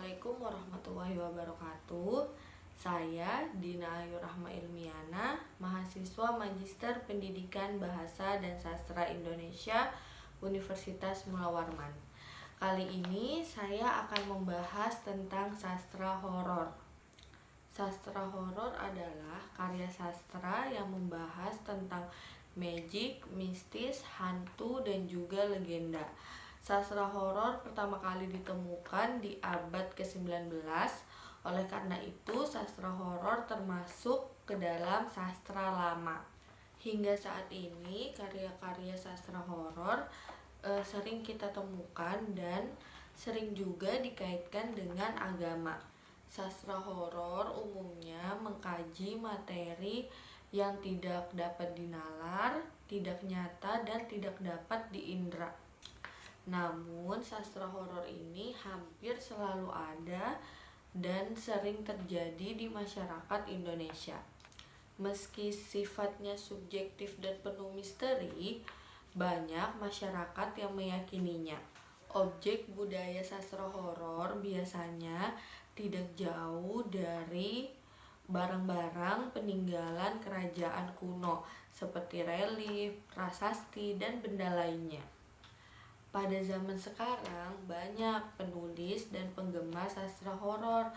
Assalamualaikum warahmatullahi wabarakatuh. Saya Dina Ayu Rahma Ilmiana, mahasiswa Magister Pendidikan Bahasa dan Sastra Indonesia Universitas Mula Warman. Kali ini saya akan membahas tentang sastra horor. Sastra horor adalah karya sastra yang membahas tentang magic, mistis, hantu, dan juga legenda. Sastra horor pertama kali ditemukan di abad ke-19. Oleh karena itu, sastra horor termasuk ke dalam sastra lama. Hingga saat ini, karya-karya sastra horor sering kita temukan dan sering juga dikaitkan dengan agama. Sastra horor umumnya mengkaji materi yang tidak dapat dinalar, tidak nyata, dan tidak dapat diindra. Namun, sastra horor ini hampir selalu ada dan sering terjadi di masyarakat Indonesia. Meski sifatnya subjektif dan penuh misteri, banyak masyarakat yang meyakininya. Objek budaya sastra horor biasanya tidak jauh dari barang-barang peninggalan kerajaan kuno seperti relief, prasasti, dan benda lainnya. Pada zaman sekarang, banyak penulis dan penggemar sastra horor.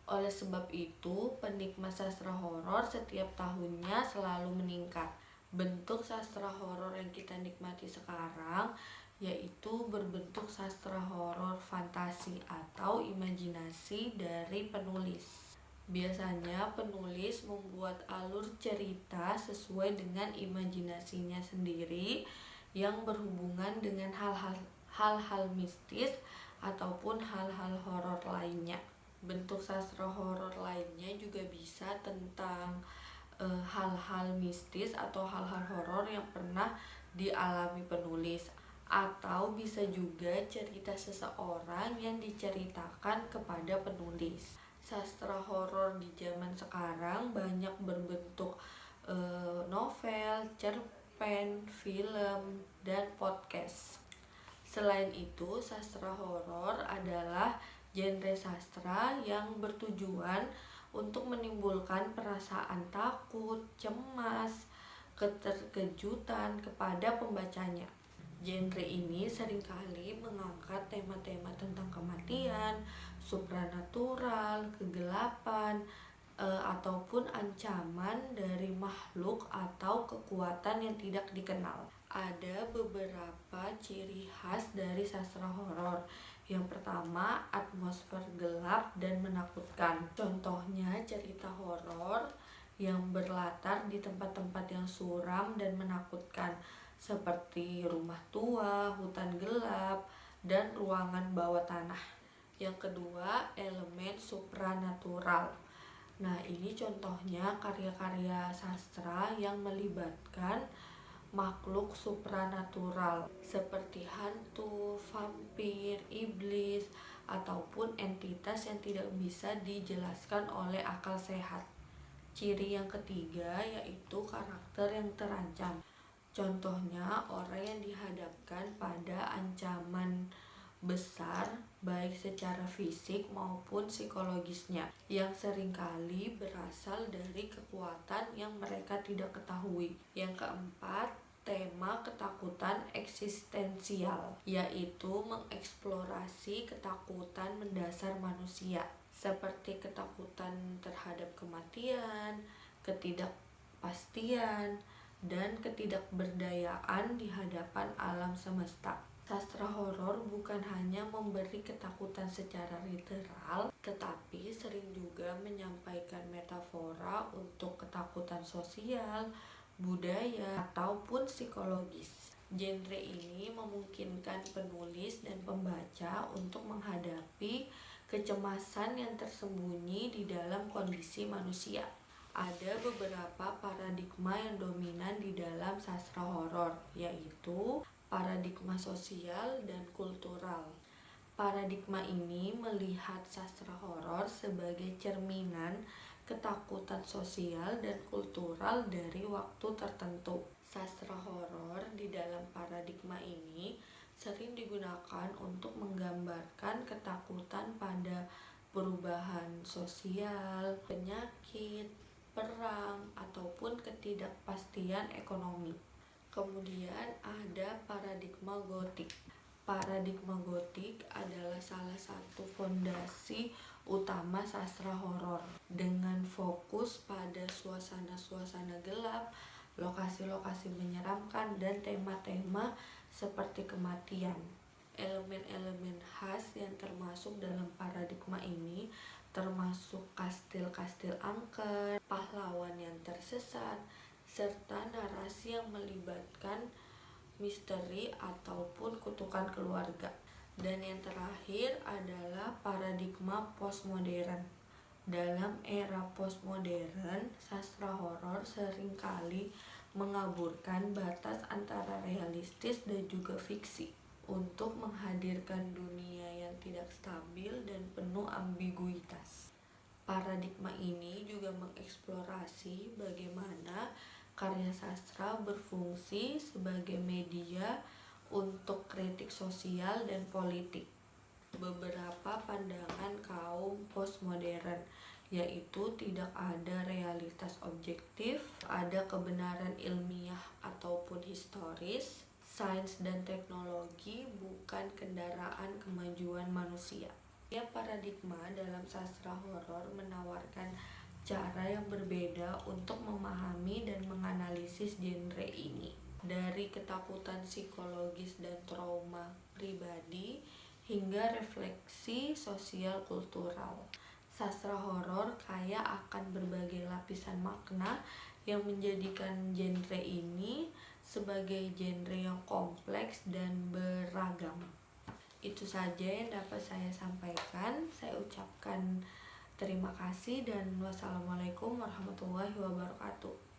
Oleh sebab itu, penikmat sastra horor setiap tahunnya selalu meningkat. Bentuk sastra horor yang kita nikmati sekarang yaitu berbentuk sastra horor fantasi atau imajinasi dari penulis. Biasanya penulis membuat alur cerita sesuai dengan imajinasinya sendiri yang berhubungan dengan hal-hal mistis ataupun hal-hal horor lainnya. Bentuk sastra horor lainnya juga bisa tentang hal-hal mistis atau hal-hal horor yang pernah dialami penulis, atau bisa juga cerita seseorang yang diceritakan kepada penulis. Sastra horor di zaman sekarang banyak berbentuk novel, cerpen, film, dan podcast. Selain itu, sastra horor adalah genre sastra yang bertujuan untuk menimbulkan perasaan takut, cemas, keterkejutan kepada pembacanya. Genre ini seringkali mengangkat tema-tema tentang kematian, supranatural, kegelapan, ataupun ancaman dari makhluk atau kekuatan yang tidak dikenal. Ada beberapa ciri khas dari sastra horor. Yang pertama, atmosfer gelap dan menakutkan. Contohnya cerita horor yang berlatar di tempat-tempat yang suram dan menakutkan, seperti rumah tua, hutan gelap, dan ruangan bawah tanah. Yang kedua, elemen supranatural. Nah, ini contohnya karya-karya sastra yang melibatkan makhluk supranatural seperti hantu, vampir, iblis, ataupun entitas yang tidak bisa dijelaskan oleh akal sehat. Ciri yang ketiga yaitu karakter yang terancam. Contohnya orang yang dihadapkan pada ancaman besar baik secara fisik maupun psikologisnya yang seringkali berasal dari kekuatan yang mereka tidak ketahui. Yang keempat, tema ketakutan eksistensial, yaitu mengeksplorasi ketakutan mendasar manusia seperti ketakutan terhadap kematian, ketidakpastian, dan ketidakberdayaan di hadapan alam semesta. Sastra horor bukan hanya memberi ketakutan secara literal, tetapi sering juga menyampaikan metafora untuk ketakutan sosial, budaya, ataupun psikologis. Genre ini memungkinkan penulis dan pembaca untuk menghadapi kecemasan yang tersembunyi di dalam kondisi manusia. Ada beberapa paradigma yang dominan di dalam sastra horor, yaitu paradigma sosial dan kultural. Paradigma ini melihat sastra horor sebagai cerminan ketakutan sosial dan kultural dari waktu tertentu. Sastra horor di dalam paradigma ini sering digunakan untuk menggambarkan ketakutan pada perubahan sosial, penyakit, perang, ataupun ketidakpastian ekonomi. Kemudian ada paradigma gotik. Paradigma gotik adalah salah satu fondasi utama sastra horor dengan fokus pada suasana-suasana gelap, lokasi-lokasi menyeramkan, dan tema-tema seperti kematian. Elemen-elemen khas yang termasuk dalam paradigma ini termasuk kastil-kastil angker, pahlawan yang tersesat, serta narasi yang melibatkan misteri ataupun kutukan keluarga. Dan yang terakhir adalah paradigma postmodern. Dalam era postmodern, sastra horor seringkali mengaburkan batas antara realistis dan juga fiksi untuk menghadirkan dunia yang tidak stabil dan penuh ambiguitas. Paradigma ini juga mengeksplorasi bagaimana karya sastra berfungsi sebagai media untuk kritik sosial dan politik. Beberapa pandangan kaum postmodern yaitu tidak ada realitas objektif, ada kebenaran ilmiah ataupun historis, sains dan teknologi bukan kendaraan kemajuan manusia. Ya, paradigma dalam sastra horor menawarkan cara yang berbeda untuk memahami dan menganalisis genre ini. Dari ketakutan psikologis dan trauma pribadi hingga refleksi sosial kultural. Sastra horor kaya akan berbagai lapisan makna yang menjadikan genre ini sebagai genre yang kompleks dan beragam. Itu saja yang dapat saya sampaikan. Saya ucapkan terima kasih dan wassalamualaikum warahmatullahi wabarakatuh.